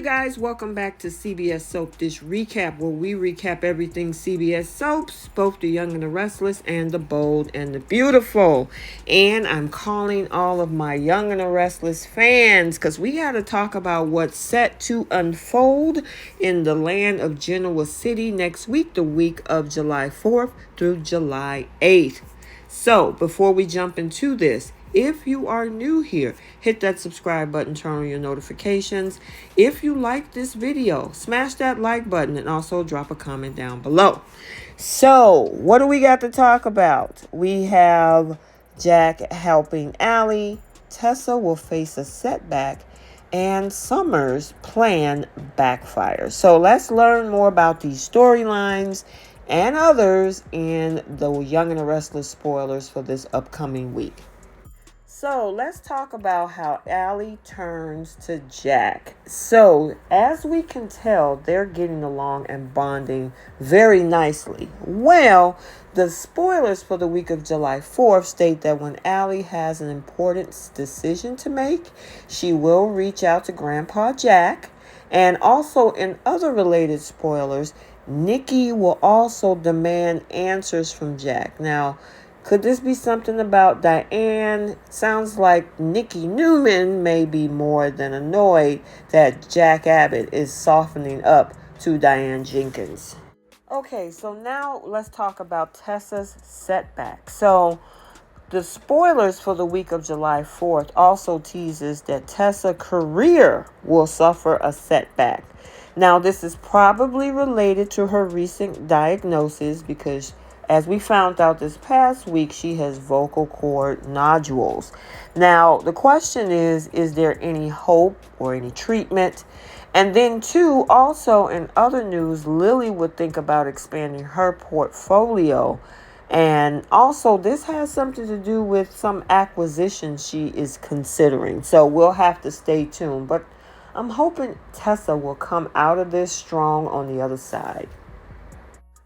guys, welcome back to CBS Soap Dish Recap, where we recap everything CBS soaps, both the young and the restless and the bold and the beautiful. And I'm calling all of my young and the restless fans because we got to talk about what's set to unfold in the land of Genoa City next week, the week of July 4th through July 8th. So before we jump into this, if you are new here, hit that subscribe button, turn on your notifications. If you like this video, smash that like button and also drop a comment down below. So, what do we got to talk about? We have Jack helping Allie, Tessa will face a setback, and Summer's plan backfires. So, let's learn more about these storylines and others in the Young and the Restless spoilers for this upcoming week. So let's talk about how Allie turns to Jack. So as we can tell, they're getting along and bonding very nicely. Well, the spoilers for the week of July 4th state that when Allie has an important decision to make, she will reach out to Grandpa Jack. And also in other related spoilers, Nikki will also demand answers from Jack. Now, could this be something about Diane? Sounds like Nikki Newman may be more than annoyed that Jack Abbott is softening up to Diane Jenkins. Okay, so now let's talk about Tessa's setback. So the spoilers for the week of July 4th also teases that Tessa's career will suffer a setback. Now, this is probably related to her recent diagnosis because as we found out this past week, she has vocal cord nodules. Now, the question is there any hope or any treatment? And then, too, also in other news, Lily would think about expanding her portfolio. And also, this has something to do with some acquisition she is considering. So we'll have to stay tuned. But I'm hoping Tessa will come out of this strong on the other side.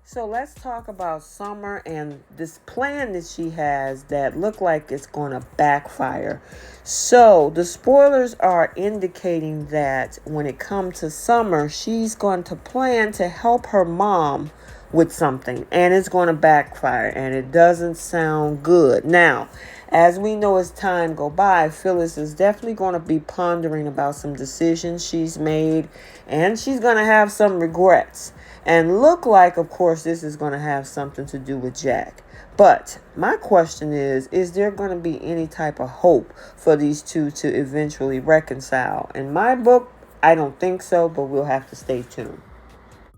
So let's talk about Summer and this plan that she has that look like it's going to backfire. So the spoilers are indicating that when it comes to Summer, she's going to plan to help her mom with something and it's going to backfire and it doesn't sound good. Now, as we know as time go by, Phyllis is definitely going to be pondering about some decisions she's made and she's going to have some regrets. And look like, of course, this is going to have something to do with Jack. But my question is there going to be any type of hope for these two to eventually reconcile? In my book, I don't think so, but we'll have to stay tuned.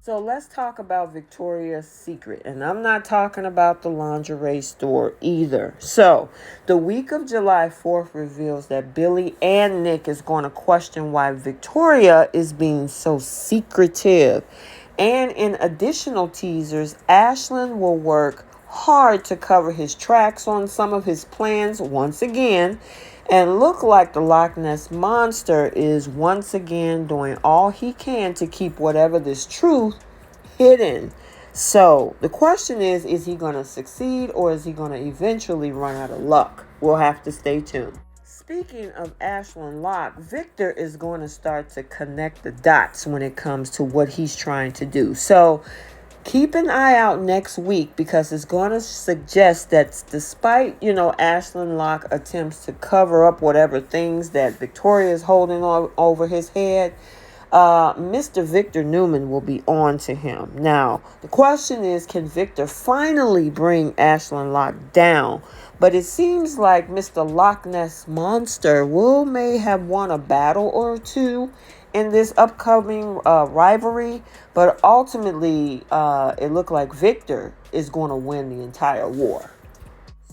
So let's talk about Victoria's Secret. And I'm not talking about the lingerie store either. So the week of July 4th reveals that Billy and Nick is going to question why Victoria is being so secretive. And in additional teasers, Ashland will work hard to cover his tracks on some of his plans once again. And look like the Loch Ness Monster is once again doing all he can to keep whatever this truth hidden. So the question is he going to succeed or is he going to eventually run out of luck? We'll have to stay tuned. Speaking of Ashland Locke, Victor is going to start to connect the dots when it comes to what he's trying to do. So keep an eye out next week because it's going to suggest that despite, Ashland Locke attempts to cover up whatever things that Victoria is holding over his head, Mr. Victor Newman will be on to him. Now, the question is, can Victor finally bring Ashland Locke down? But it seems like Mr. Loch Ness Monster may have won a battle or two in this upcoming rivalry. But ultimately, it looked like Victor is going to win the entire war.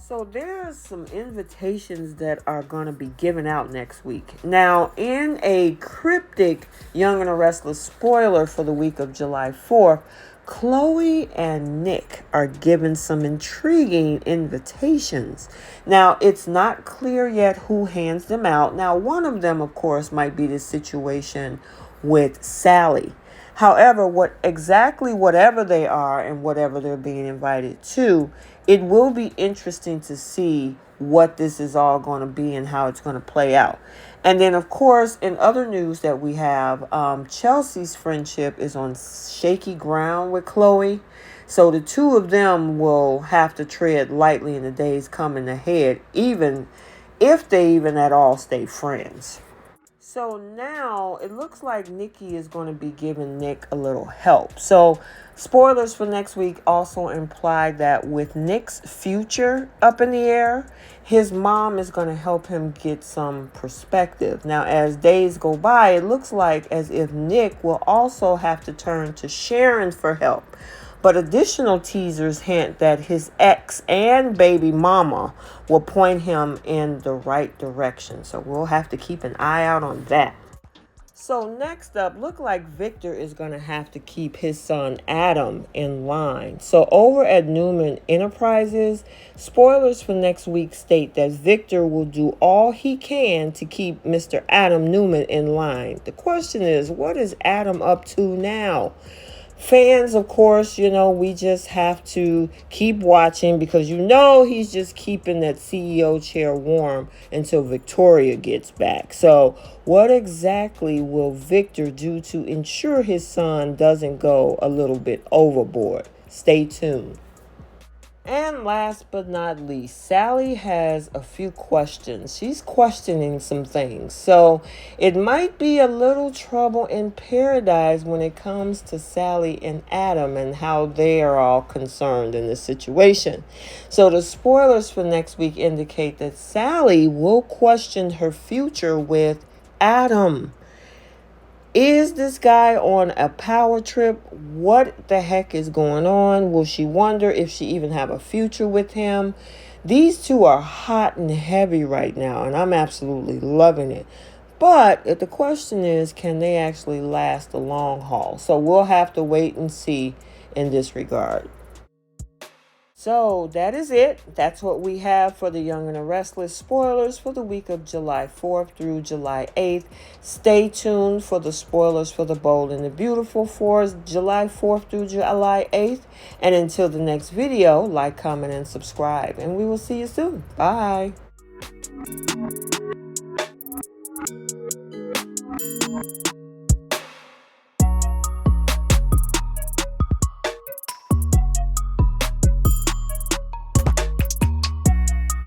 So there's some invitations that are going to be given out next week. Now, in a cryptic Young and the Restless spoiler for the week of July 4th, Chloe and Nick are given some intriguing invitations. Now, it's not clear yet who hands them out. Now, one of them, of course, might be the situation with Sally. However, whatever they are and whatever they're being invited to, it will be interesting to see what this is all going to be and how it's going to play out. And then, of course, in other news that we have, Chelsea's friendship is on shaky ground with Chloe. So the two of them will have to tread lightly in the days coming ahead, even if they even at all stay friends. So now it looks like Nikki is going to be giving Nick a little help. So spoilers for next week also imply that with Nick's future up in the air, his mom is going to help him get some perspective. Now, as days go by, it looks like as if Nick will also have to turn to Sharon for help. But additional teasers hint that his ex and baby mama will point him in the right direction. So we'll have to keep an eye out on that. So next up, look like Victor is going to have to keep his son Adam in line. So over at Newman Enterprises, spoilers for next week state that Victor will do all he can to keep Mr. Adam Newman in line. The question is, what is Adam up to now? Fans, of course, we just have to keep watching because he's just keeping that CEO chair warm until Victoria gets back. So what exactly will Victor do to ensure his son doesn't go a little bit overboard? Stay tuned. And last but not least, Sally has a few questions. She's questioning some things. So it might be a little trouble in paradise when it comes to Sally and Adam and how they are all concerned in this situation. So the spoilers for next week indicate that Sally will question her future with Adam. Is this guy on a power trip? What the heck is going on? Will she wonder if she even have a future with him? These two are hot and heavy right now, and I'm absolutely loving it. But the question is, can they actually last the long haul? So we'll have to wait and see in this regard. So that is it. That's what we have for the Young and the Restless spoilers for the week of July 4th through July 8th. Stay tuned for the spoilers for the Bold and the Beautiful for July 4th through July 8th. And until the next video, like, comment, and subscribe. And we will see you soon. Bye.